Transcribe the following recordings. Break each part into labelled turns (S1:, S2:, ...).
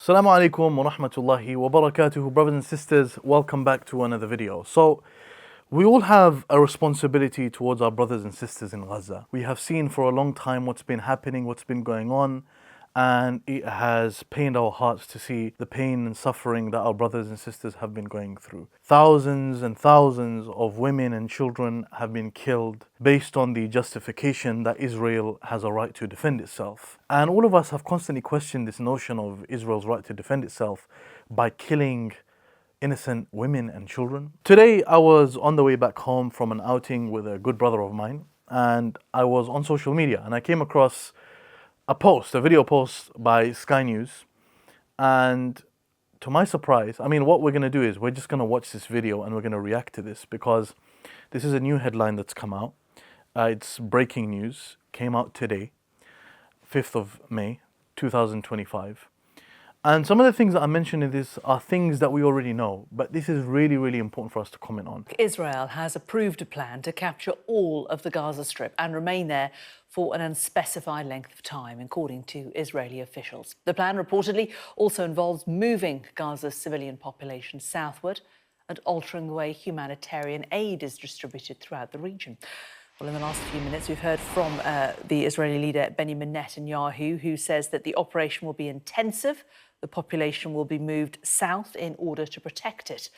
S1: Assalamu alaikum wa rahmatullahi wa barakatuhu, brothers and sisters. Welcome back to another video. So, we all have a responsibility towards our brothers and sisters in Gaza. We have seen for a long time what's been happening, what's been going on, and it has pained our hearts to see the pain and suffering that our brothers and sisters have been going through. Thousands and thousands of women and children have been killed based on the justification that Israel has a right to defend itself. And all of us have constantly questioned this notion of Israel's right to defend itself by killing innocent women and children. Today I was on the way back home from an outing with a good brother of mine, and I was on social media and I came across a video post by Sky News, and to my surprise, what we're going to do is we're just going to watch this video and we're going to react to this because this is a new headline that's come out. It's breaking news, came out today, 5th of May, 2025. And some of the things that I mentioned in this are things that we already know, but this is really, really important for us to comment on.
S2: Israel has approved a plan to capture all of the Gaza Strip and remain there for an unspecified length of time, according to Israeli officials. The plan reportedly also involves moving Gaza's civilian population southward and altering the way humanitarian aid is distributed throughout the region. Well, in the last few minutes, we've heard from the Israeli leader Benjamin Netanyahu, who says that the operation will be intensive. The population will be moved south in order to protect it.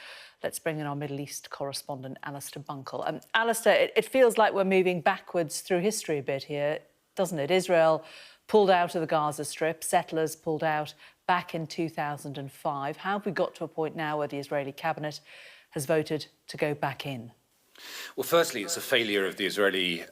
S2: Let's bring in our Middle East correspondent, Alistair Bunkle. Alistair, it feels like we're moving backwards through history a bit here, doesn't it? Israel pulled out of the Gaza Strip, settlers pulled out back in 2005. How have we got to a point now where the Israeli cabinet has voted to go back in?
S3: Well, firstly, it's a failure of the Israeli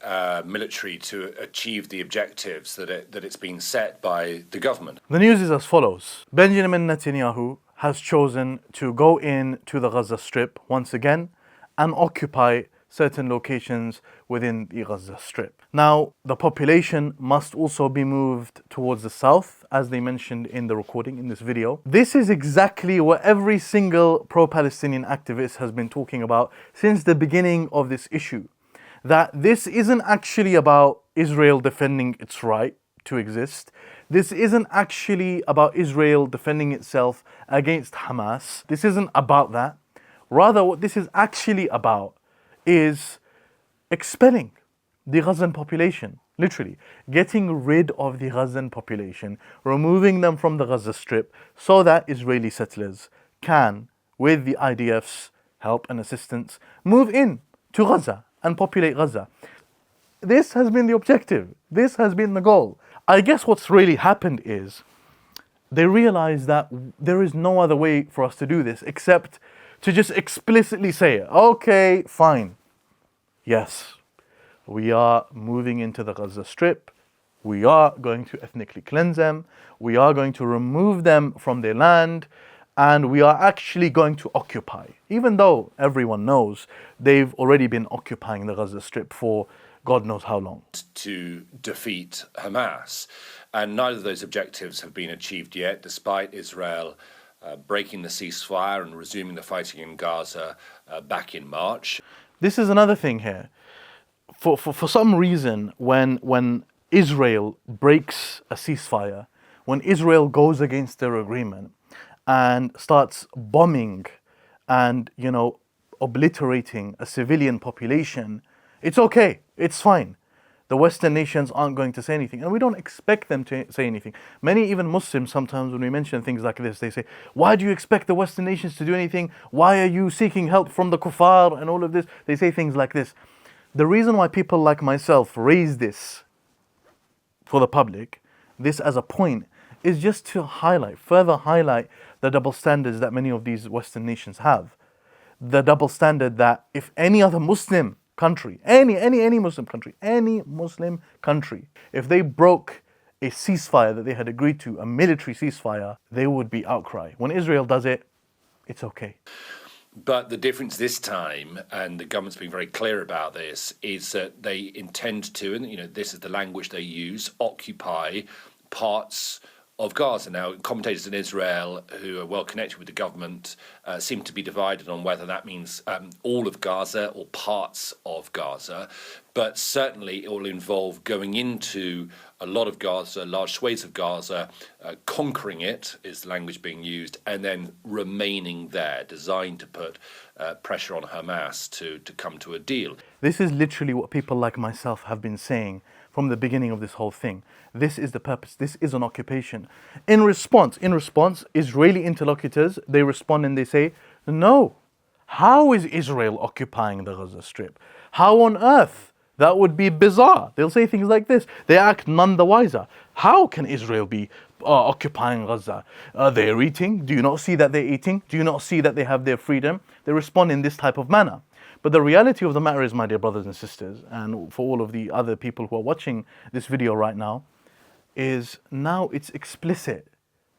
S3: military to achieve the objectives that it's been set by the government.
S1: The news is as follows. Benjamin Netanyahu has chosen to go in to the Gaza Strip once again and occupy certain locations within the Gaza Strip. Now, the population must also be moved towards the south, as they mentioned in the recording in this video. This is exactly what every single pro-Palestinian activist has been talking about since the beginning of this issue. That this isn't actually about Israel defending its right to exist. This isn't actually about Israel defending itself against Hamas. This isn't about that. Rather, what this is actually about is expelling the Gazan population, literally getting rid of the Gazan population, removing them from the Gaza Strip so that Israeli settlers can, with the IDF's help and assistance, move in to Gaza and populate Gaza. This has been the objective. This has been the goal. I guess what's really happened is they realize that there is no other way for us to do this except to just explicitly say, okay, fine. Yes, we are moving into the Gaza Strip. We are going to ethnically cleanse them. We are going to remove them from their land. And we are actually going to occupy. Even though everyone knows they've already been occupying the Gaza Strip for God knows how long.
S3: To defeat Hamas. And neither of those objectives have been achieved yet, despite Israel breaking the ceasefire and resuming the fighting in Gaza back in March.
S1: This is another thing here. For some reason, when Israel breaks a ceasefire, when Israel goes against their agreement and starts bombing and, obliterating a civilian population, it's okay, it's fine. The Western nations aren't going to say anything, and we don't expect them to say anything. Many, even Muslims, sometimes when we mention things like this, they say, why do you expect the Western nations to do anything? Why are you seeking help from the kuffar and all of this? They say things like this. The reason why people like myself raise this for the public, this as a point, is just to further highlight the double standards that many of these Western nations have. The double standard that if any other Muslim country, any Muslim country, if they broke a ceasefire that they had agreed to, a military ceasefire, there would be outcry. When Israel does it, it's okay.
S3: But the difference this time, and the government's been very clear about this, is that they intend to, and this is the language they use, occupy parts of Gaza. Now, commentators in Israel who are well connected with the government seem to be divided on whether that means all of Gaza or parts of Gaza, but certainly it will involve going into a lot of Gaza, large swathes of Gaza, conquering it is the language being used, and then remaining there, designed to put pressure on Hamas to come to a deal.
S1: This is literally what people like myself have been saying from the beginning of this whole thing. This is the purpose. This is an occupation. In response, Israeli interlocutors, they respond and they say, no. How is Israel occupying the Gaza Strip? How on earth? That would be bizarre. They'll say things like this. They act none the wiser. How can Israel be occupying Gaza? They're eating. Do you not see that they're eating? Do you not see that they have their freedom? They respond in this type of manner. But the reality of the matter is, my dear brothers and sisters, and for all of the other people who are watching this video right now, is now it's explicit.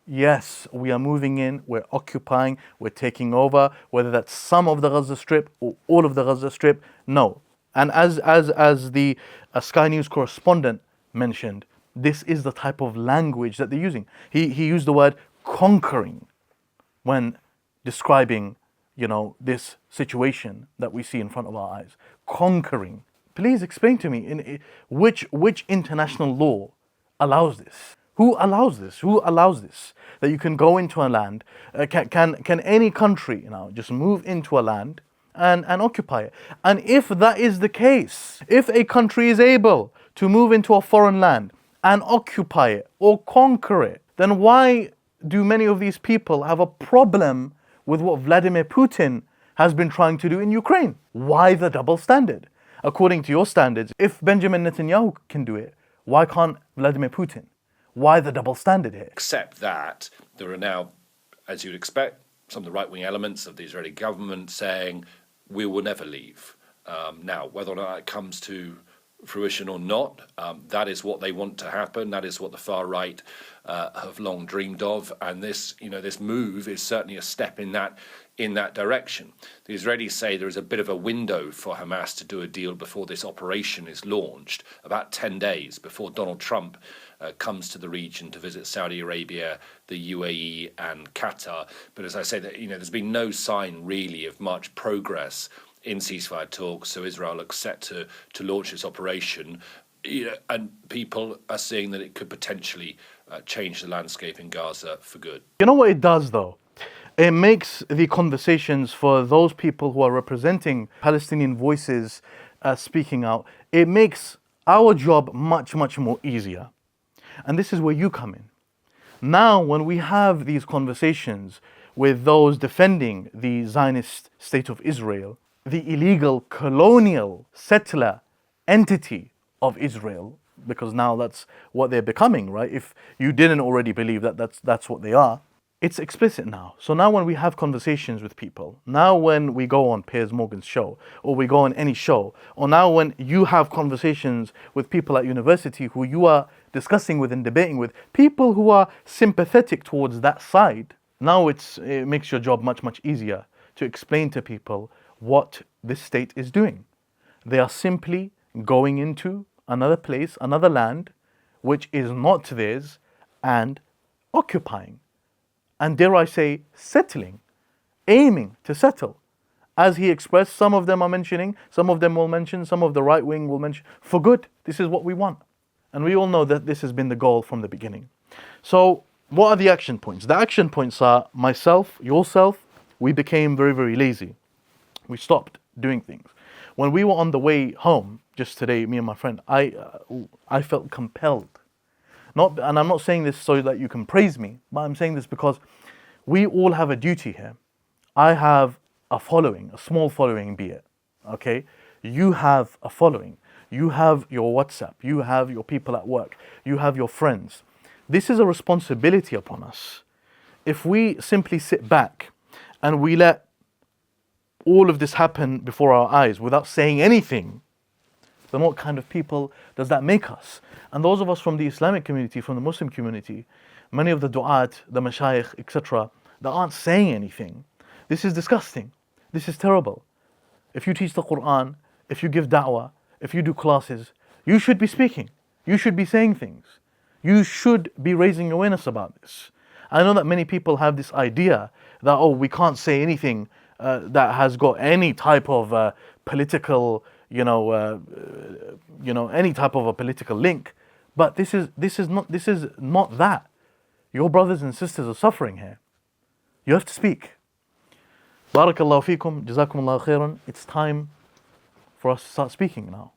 S1: Yes, we are moving in, we're occupying, we're taking over, whether that's some of the Gaza Strip or all of the Gaza Strip, no. And as the Sky News correspondent mentioned, this is the type of language that they're using. He used the word conquering when describing, this situation that we see in front of our eyes. Conquering. Please explain to me which international law allows this? Who allows this? Who allows this? That you can go into a land, can any country just move into a land and occupy it? And if that is the case, if a country is able to move into a foreign land and occupy it or conquer it, then why do many of these people have a problem with what Vladimir Putin has been trying to do in Ukraine? Why the double standard? According to your standards, if Benjamin Netanyahu can do it, why can't Vladimir Putin? Why the double standard here?
S3: Except that there are now, as you'd expect, some of the right-wing elements of the Israeli government saying, we will never leave. Now, whether or not it comes to fruition or not, that is what they want to happen. That is what the far right have long dreamed of, and this move is certainly a step in that direction. The Israelis say there is a bit of a window for Hamas to do a deal before this operation is launched, about 10 days before Donald Trump comes to the region to visit Saudi Arabia, the UAE, and Qatar. But as I say, there's been no sign really of much progress in ceasefire talks, so Israel looks set to launch its operation, and people are seeing that it could potentially change the landscape in Gaza for good.
S1: You know what it does though? It makes the conversations for those people who are representing Palestinian voices speaking out, it makes our job much, much more easier. And this is where you come in. Now, when we have these conversations with those defending the Zionist state of Israel, the illegal colonial settler entity of Israel, because now that's what they're becoming, right? If you didn't already believe that that's what they are, it's explicit now. So now when we have conversations with people, now when we go on Piers Morgan's show, or we go on any show, or now when you have conversations with people at university who you are discussing with and debating with, people who are sympathetic towards that side, now it makes your job much, much easier to explain to people what this state is doing. They are simply going into another place, another land, which is not theirs, and occupying. And dare I say, settling, aiming to settle. As he expressed, some of them are mentioning, some of them will mention, some of the right wing will mention, for good, this is what we want. And we all know that this has been the goal from the beginning. So what are the action points? The action points are myself, yourself, we became very, very lazy. We stopped doing things. When we were on the way home, just today, me and my friend, I felt compelled. And I'm not saying this so that you can praise me, but I'm saying this because we all have a duty here. I have a following, a small following be it, okay? You have a following. You have your WhatsApp. You have your people at work. You have your friends. This is a responsibility upon us. If we simply sit back and we let all of this happen before our eyes without saying anything, then what kind of people does that make us? And those of us from the Islamic community, from the Muslim community, many of the du'at, the mashayikh, etc., that aren't saying anything, this is disgusting. This is terrible. If you teach the Quran, if you give da'wah, if you do classes, you should be speaking. You should be saying things. You should be raising awareness about this. I know that many people have this idea that, oh, we can't say anything that has got any type of political, any type of a political link. But this is not that. Your brothers and sisters are suffering here. You have to speak. Barakallahu feekum, jazakumullahu khairan. It's time for us to start speaking now.